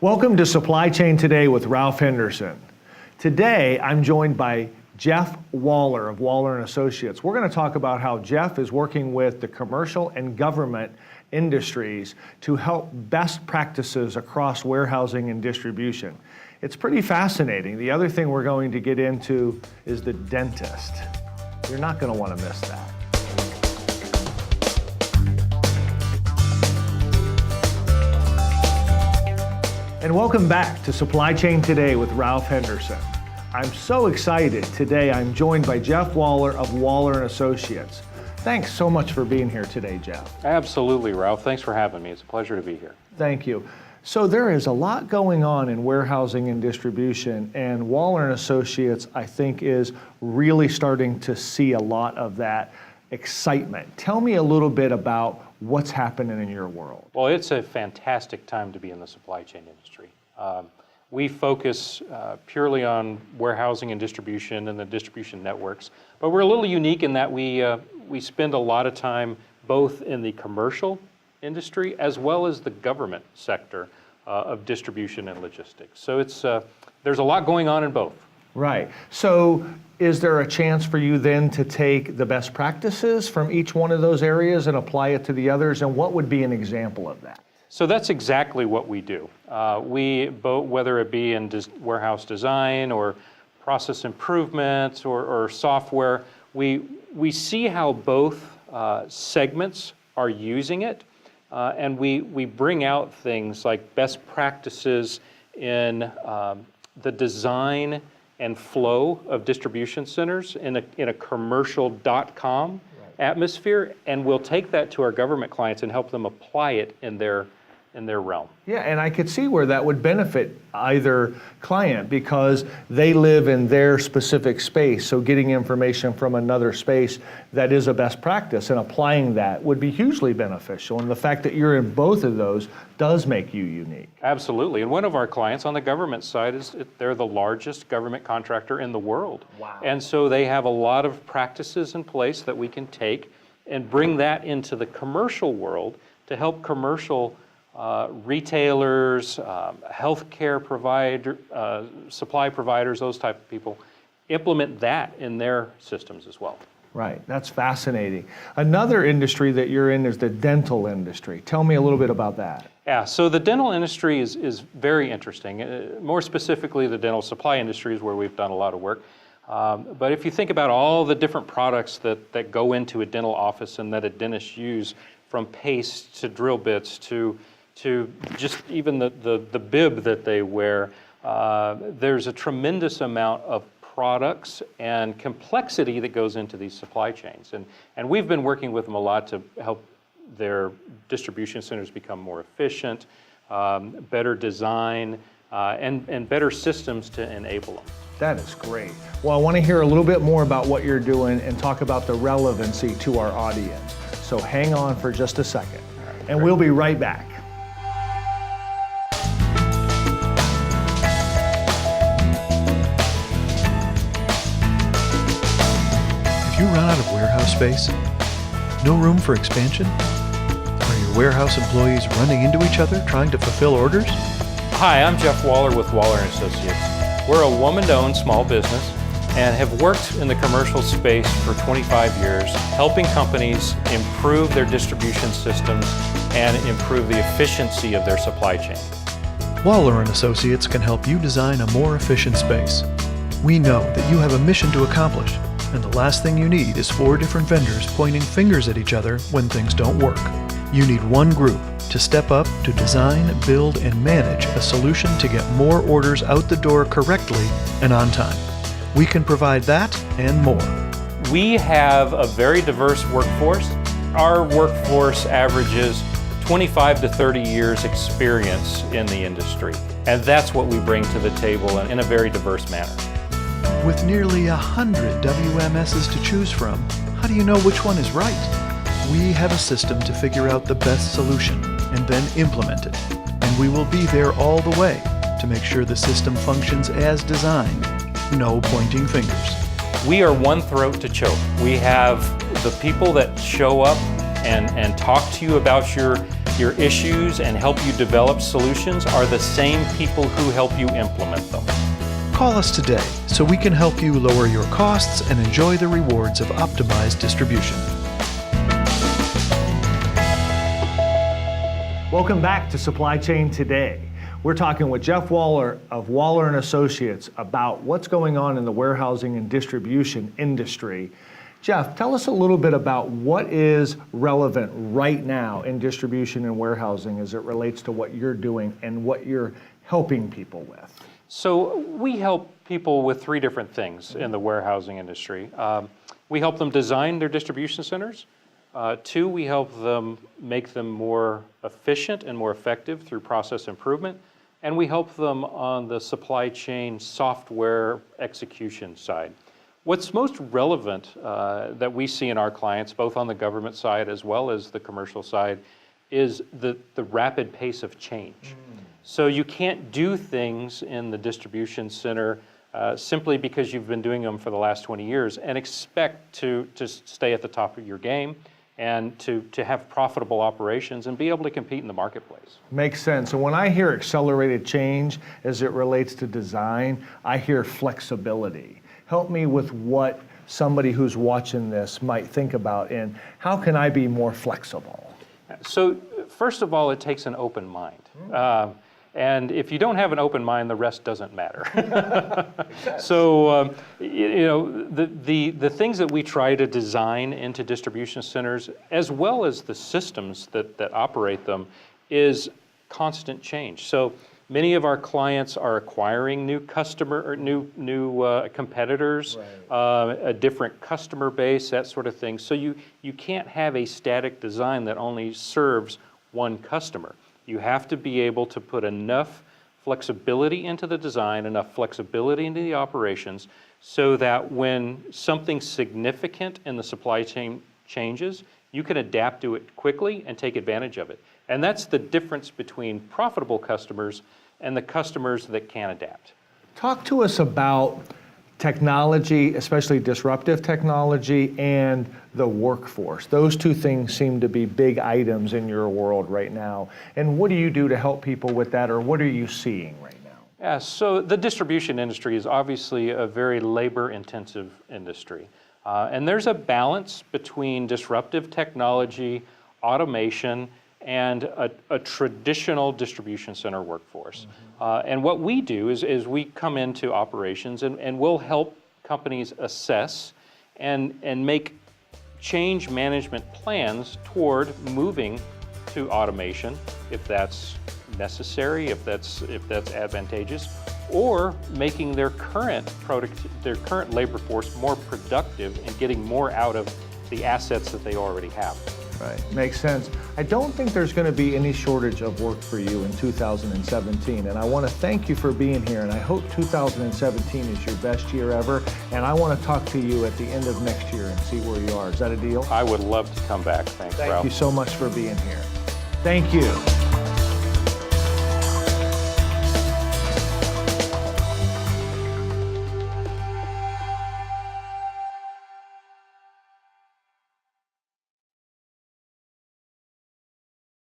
Welcome to Supply Chain Today with Ralph Henderson. Today, I'm joined by Jeff Waller of Waller & Associates. We're going to talk about how Jeff is working with the commercial and government industries to help best practices across warehousing and distribution. It's pretty fascinating. The other thing we're going to get into is the dentist. You're not going to want to miss that. And welcome back to Supply Chain Today with Ralph Henderson. I'm so excited. Today I'm joined by Jeff Waller of Waller & Associates. Thanks so much for being here today, Jeff. Absolutely, Ralph. Thanks for having me. It's a pleasure to be here. Thank you. So there is a lot going on in warehousing and distribution, and Waller & Associates, I think, is really starting to see a lot of that excitement. Tell me a little bit about what's happening in your world. Well, it's a fantastic time to be in the supply chain industry. We focus purely on warehousing and distribution and the distribution networks, but we're a little unique in that we spend a lot of time both in the commercial industry as well as the government sector of distribution and logistics. So there's a lot going on in both. Right. So is there a chance for you then to take the best practices from each one of those areas and apply it to the others? And what would be an example of that? So that's exactly what we do. Whether it be in warehouse design or process improvement or software, we see how both segments are using it, and we bring out things like best practices in the design and flow of distribution centers in a commercial.com atmosphere, and we'll take that to our government clients and help them apply it in their realm. Yeah, and I could see where that would benefit either client because they live in their specific space, so getting information from another space that is a best practice and applying that would be hugely beneficial, and the fact that you're in both of those does make you unique. Absolutely, and one of our clients on the government side they're the largest government contractor in the world. Wow. And so they have a lot of practices in place that we can take and bring that into the commercial world to help commercial retailers, healthcare supply providers, those type of people, implement that in their systems as well. Right, that's fascinating. Another industry that you're in is the dental industry. Tell me a little bit about that. Yeah, so the dental industry is very interesting. More specifically, the dental supply industry is where we've done a lot of work. But if you think about all the different products that go into a dental office and that a dentist use, from paste to drill bits to just even the bib that they wear, there's a tremendous amount of products and complexity that goes into these supply chains. And we've been working with them a lot to help their distribution centers become more efficient, better design, and better systems to enable them. That is great. Well, I want to hear a little bit more about what you're doing and talk about the relevancy to our audience. So hang on for just a second, and we'll be right back. If you run out of warehouse space, no room for expansion? Are your warehouse employees running into each other trying to fulfill orders? Hi, I'm Jeff Waller with Waller & Associates. We're a woman-owned small business and have worked in the commercial space for 25 years, helping companies improve their distribution systems and improve the efficiency of their supply chain. Waller & Associates can help you design a more efficient space. We know that you have a mission to accomplish, and the last thing you need is 4 different vendors pointing fingers at each other when things don't work. You need one group to step up to design, build, and manage a solution to get more orders out the door correctly and on time. We can provide that and more. We have a very diverse workforce. Our workforce averages 25 to 30 years experience in the industry, and that's what we bring to the table in a very diverse manner. With nearly 100 WMSs to choose from, how do you know which one is right? We have a system to figure out the best solution and then implement it, and we will be there all the way to make sure the system functions as designed. No pointing fingers. We are one throat to choke. We have the people that show up and talk to you about your your issues and help you develop solutions are the same people who help you implement them. Call us today so we can help you lower your costs and enjoy the rewards of optimized distribution. Welcome back to Supply Chain Today. We're talking with Jeff Waller of Waller & Associates about what's going on in the warehousing and distribution industry. Jeff, tell us a little bit about what is relevant right now in distribution and warehousing as it relates to what you're doing and what you're helping people with. So we help people with three different things in the warehousing industry. We help them design their distribution centers. Two, we help them make them more efficient and more effective through process improvement. And we help them on the supply chain software execution side. What's most relevant that we see in our clients, both on the government side as well as the commercial side, is the rapid pace of change. So you can't do things in the distribution center simply because you've been doing them for the last 20 years and expect to stay at the top of your game and to have profitable operations and be able to compete in the marketplace. Makes sense. And when I hear accelerated change as it relates to design, I hear flexibility. Help me with what somebody who's watching this might think about and how can I be more flexible? So first of all, it takes an open mind. And if you don't have an open mind, the rest doesn't matter. So, the things that we try to design into distribution centers, as well as the systems that operate them, is constant change. So many of our clients are acquiring new customer or new competitors, a different customer base, that sort of thing. So you can't have a static design that only serves one customer. You have to be able to put enough flexibility into the design, enough flexibility into the operations, so that when something significant in the supply chain changes, you can adapt to it quickly and take advantage of it. And that's the difference between profitable customers and the customers that can adapt. Talk to us about technology, especially disruptive technology, and the workforce. Those two things seem to be big items in your world right now. And what do you do to help people with that, or what are you seeing right now? Yeah, so the distribution industry is obviously a very labor-intensive industry. And there's a balance between disruptive technology, automation, and a traditional distribution center workforce. And what we do is we come into operations and we'll help companies assess and make change management plans toward moving to automation, if that's necessary, if that's advantageous, or making their current labor force more productive and getting more out of the assets that they already have. Right, makes sense. I don't think there's going to be any shortage of work for you in 2017, and I want to thank you for being here, and I hope 2017 is your best year ever, and I want to talk to you at the end of next year and see where you are. Is that a deal? I would love to come back. Thanks, Ralph. Thank you so much for being here. Thank you.